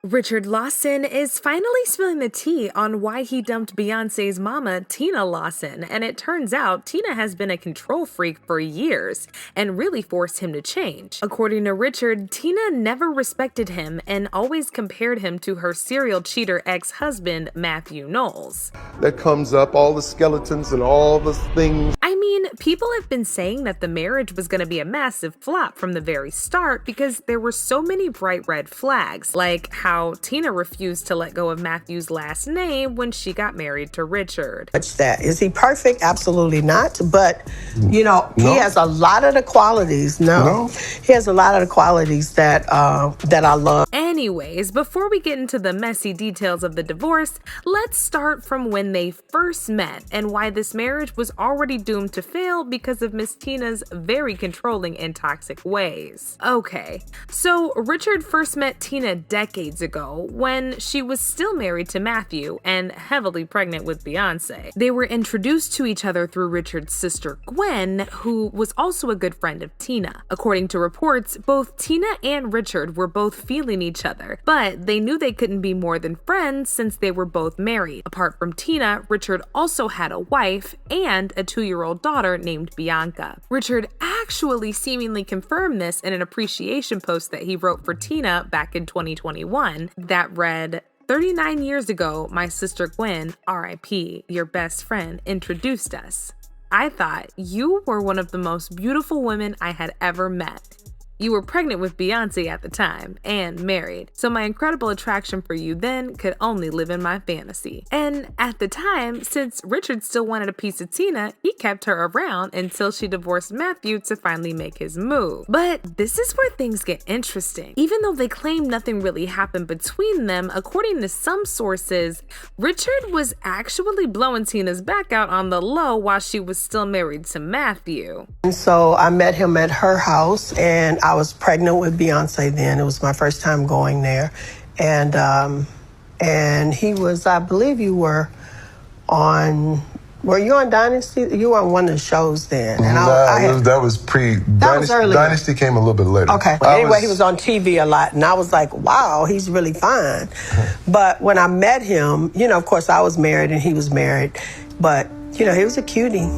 Richard Lawson is finally spilling the tea on why he dumped Beyonce's mama, Tina Lawson, and it turns out Tina has been a control freak for years and really forced him to change. According to Richard, Tina never respected him and always compared him to her serial cheater ex-husband, Matthew Knowles. That comes up, all the skeletons and all the things. I mean, people have been saying that the marriage was going to be a massive flop from the very start because there were so many bright red flags, like how Tina refused to let go of Matthew's last name when she got married to Richard. That. Is he perfect? Absolutely not. But, he has a lot of the qualities. He has a lot of the qualities that I love. Anyways, before we get into the messy details of the divorce, let's start from when they first met and why this marriage was already doomed to fail because of Miss Tina's very controlling and toxic ways. Okay, so Richard first met Tina decades ago when she was still married to Matthew and heavily pregnant with Beyonce. They were introduced to each other through Richard's sister Gwen, who was also a good friend of Tina. According to reports, both Tina and Richard were both feeling each other, but they knew they couldn't be more than friends since they were both married. Apart from Tina, Richard also had a wife and a 2-year-old daughter named Bianca. Richard actually seemingly confirmed this in an appreciation post that he wrote for Tina back in 2021 that read, 39 years ago, my sister Gwen, RIP, your best friend, introduced us. I thought you were one of the most beautiful women I had ever met. You were pregnant with Beyonce at the time and married, so my incredible attraction for you then could only live in my fantasy. And at the time, since Richard still wanted a piece of Tina, he kept her around until she divorced Matthew to finally make his move. But this is where things get interesting. Even though they claim nothing really happened between them, according to some sources, Richard was actually blowing Tina's back out on the low while she was still married to Matthew. And so I met him at her house, and I was pregnant with Beyonce then. It was my first time going there. And he was, I believe you were you on Dynasty? You were on one of the shows then. And that was Dynasty. Dynasty came a little bit later. Okay. But anyway, he was on TV a lot, and I was like, wow, he's really fine. But when I met him, of course, I was married and he was married. But, he was a cutie.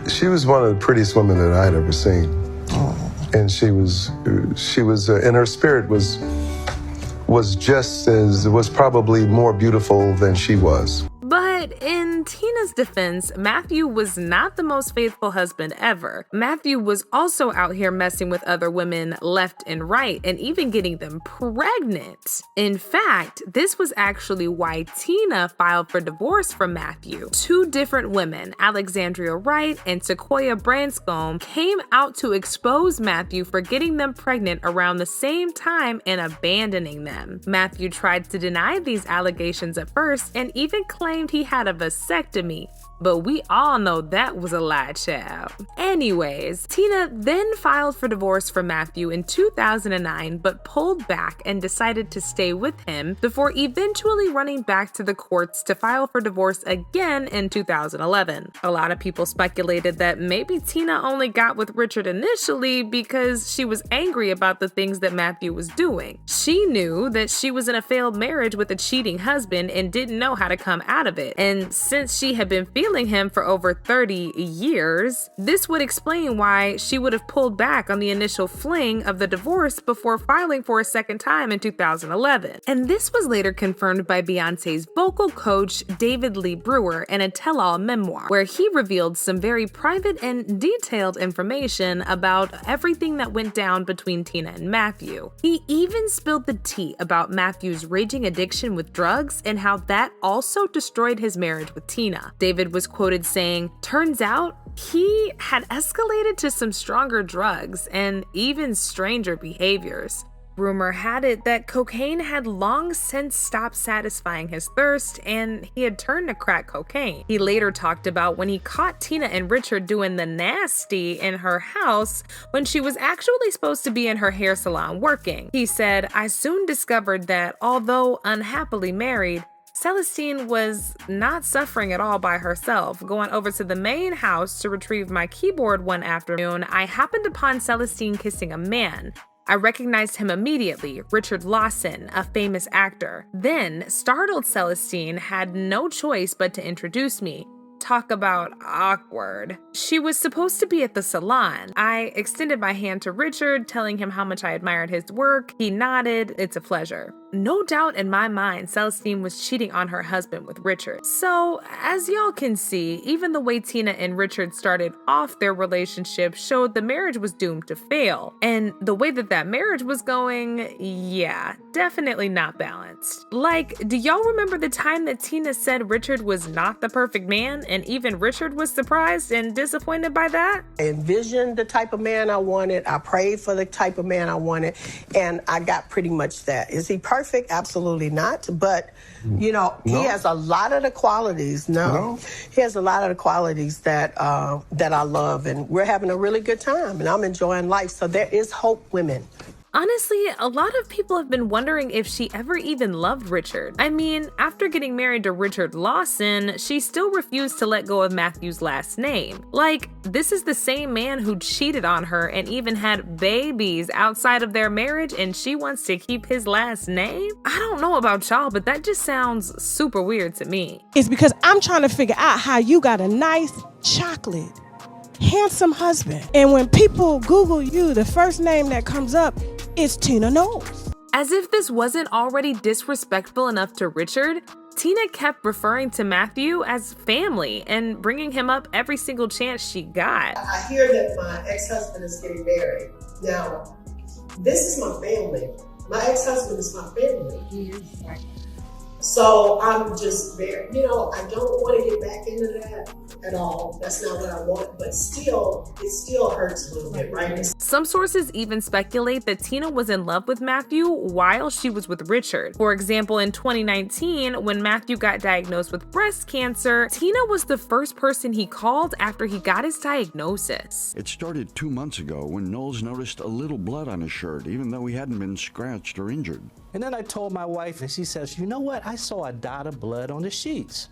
She was one of the prettiest women that I had ever seen. And she was and her spirit was probably more beautiful than she was. But in Tina's defense, Matthew was not the most faithful husband ever. Matthew was also out here messing with other women left and right and even getting them pregnant. In fact, this was actually why Tina filed for divorce from Matthew. 2 different women, Alexandria Wright and Sequoia Branscombe, came out to expose Matthew for getting them pregnant around the same time and abandoning them. Matthew tried to deny these allegations at first and even claimed he had a vasectomy, but we all know that was a lie, child. Anyways, Tina then filed for divorce from Matthew in 2009, but pulled back and decided to stay with him before eventually running back to the courts to file for divorce again in 2011. A lot of people speculated that maybe Tina only got with Richard initially because she was angry about the things that Matthew was doing. She knew that she was in a failed marriage with a cheating husband and didn't know how to come out of it. And since she had been feeling him for over 30 years, this would explain why she would have pulled back on the initial fling of the divorce before filing for a second time in 2011. And this was later confirmed by Beyonce's vocal coach, David Lee Brewer, in a tell-all memoir, where he revealed some very private and detailed information about everything that went down between Tina and Matthew. He even spilled the tea about Matthew's raging addiction with drugs and how that also destroyed his marriage with Tina. David was quoted saying, "Turns out he had escalated to some stronger drugs and even stranger behaviors." Rumor had it that cocaine had long since stopped satisfying his thirst and he had turned to crack cocaine. He later talked about when he caught Tina and Richard doing the nasty in her house when she was actually supposed to be in her hair salon working. He said, "I soon discovered that although unhappily married, Celestine was not suffering at all by herself. Going over to the main house to retrieve my keyboard one afternoon, I happened upon Celestine kissing a man. I recognized him immediately, Richard Lawson, a famous actor. Then, startled Celestine had no choice but to introduce me. Talk about awkward. She was supposed to be at the salon. I extended my hand to Richard, telling him how much I admired his work. He nodded. It's a pleasure. No doubt in my mind, Celestine was cheating on her husband with Richard. So, as y'all can see, even the way Tina and Richard started off their relationship showed the marriage was doomed to fail. And the way that marriage was going, yeah, definitely not balanced. Like, do y'all remember the time that Tina said Richard was not the perfect man, and even Richard was surprised and disappointed by that? I envisioned the type of man I wanted. I prayed for the type of man I wanted, and I got pretty much that. Is he perfect? Absolutely not. But, he has a lot of the qualities. No. He has a lot of the qualities that I love, and we're having a really good time, and I'm enjoying life. So there is hope, women. Honestly, a lot of people have been wondering if she ever even loved Richard. I mean, after getting married to Richard Lawson, she still refused to let go of Matthew's last name. Like, this is the same man who cheated on her and even had babies outside of their marriage, and she wants to keep his last name? I don't know about y'all, but that just sounds super weird to me. It's because I'm trying to figure out how you got a nice chocolate, handsome husband, and when people Google you, the first name that comes up is Tina Knowles. As if this wasn't already disrespectful enough to Richard, Tina kept referring to Matthew as family and bringing him up every single chance she got. I hear that my ex-husband is getting married. Now, this is my family. My ex-husband is my family. So I'm just very, I don't want to get back into that at all. That's not what I want, but still, it still hurts a little bit, right? Some sources even speculate that Tina was in love with Matthew while she was with Richard. For example, in 2019, when Matthew got diagnosed with breast cancer, Tina was the first person he called after he got his diagnosis. It started 2 months ago when Knowles noticed a little blood on his shirt, even though he hadn't been scratched or injured. And then I told my wife, and she says, you know what? I saw a dot of blood on the sheets.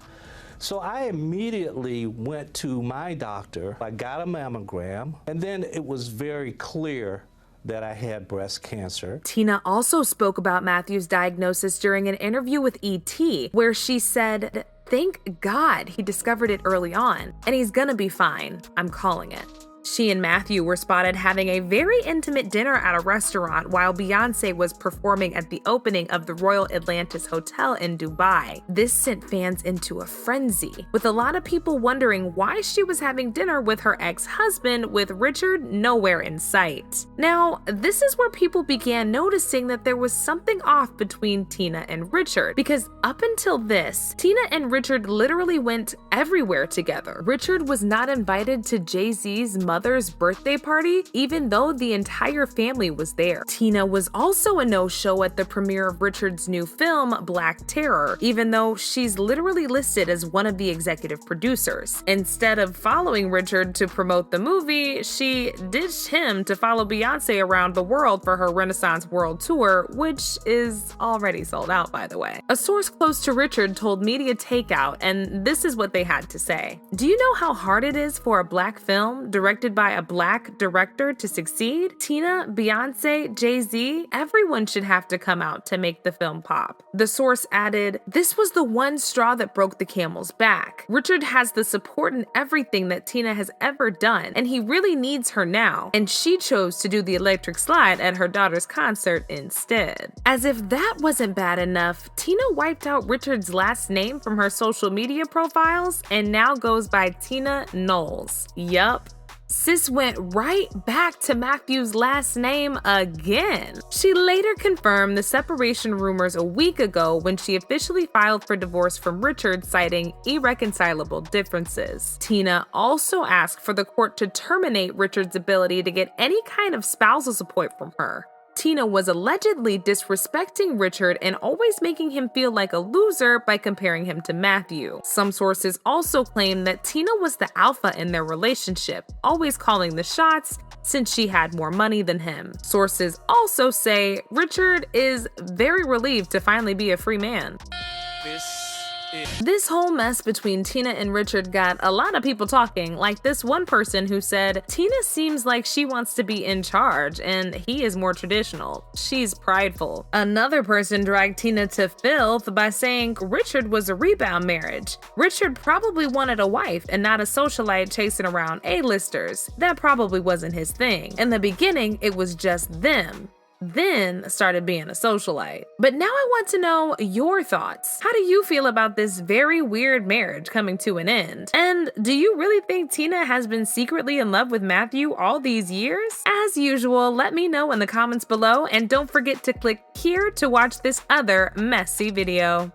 So I immediately went to my doctor. I got a mammogram, and then it was very clear that I had breast cancer. Tina also spoke about Matthew's diagnosis during an interview with ET, where she said, "Thank God he discovered it early on, and he's gonna be fine. I'm calling it." She and Matthew were spotted having a very intimate dinner at a restaurant while Beyonce was performing at the opening of the Royal Atlantis Hotel in Dubai. This sent fans into a frenzy, with a lot of people wondering why she was having dinner with her ex-husband with Richard nowhere in sight. Now, this is where people began noticing that there was something off between Tina and Richard, because up until this, Tina and Richard literally went everywhere together. Richard was not invited to Jay-Z's mother's birthday party, even though the entire family was there. Tina was also a no-show at the premiere of Richard's new film, Black Terror, even though she's literally listed as one of the executive producers. Instead of following Richard to promote the movie, she ditched him to follow Beyonce around the world for her Renaissance World Tour, which is already sold out, by the way. A source close to Richard told Media Takeout, and this is what they had to say. "Do you know how hard it is for a black film directed by a black director to succeed? Tina, Beyonce, Jay-Z, everyone should have to come out to make the film pop." The source added, "This was the one straw that broke the camel's back. Richard has the support and everything that Tina has ever done, and he really needs her now, and she chose to do the electric slide at her daughter's concert instead." As if that wasn't bad enough, Tina wiped out Richard's last name from her social media profiles and now goes by Tina Knowles. Yup. Sis went right back to Matthew's last name again. She later confirmed the separation rumors a week ago when she officially filed for divorce from Richard, citing irreconcilable differences. Tina also asked for the court to terminate Richard's ability to get any kind of spousal support from her. Tina was allegedly disrespecting Richard and always making him feel like a loser by comparing him to Matthew. Some sources also claim that Tina was the alpha in their relationship, always calling the shots since she had more money than him. Sources also say Richard is very relieved to finally be a free man. This This whole mess between Tina and Richard got a lot of people talking, like this one person who said, Tina seems like she wants to be in charge and he is more traditional. She's prideful. Another person dragged Tina to filth by saying Richard was a rebound marriage. Richard probably wanted a wife and not a socialite chasing around A-listers. That probably wasn't his thing. In the beginning, it was just them. Then started being a socialite. But now I want to know your thoughts. How do you feel about this very weird marriage coming to an end? And do you really think Tina has been secretly in love with Matthew all these years? As usual, let me know in the comments below, and don't forget to click here to watch this other messy video.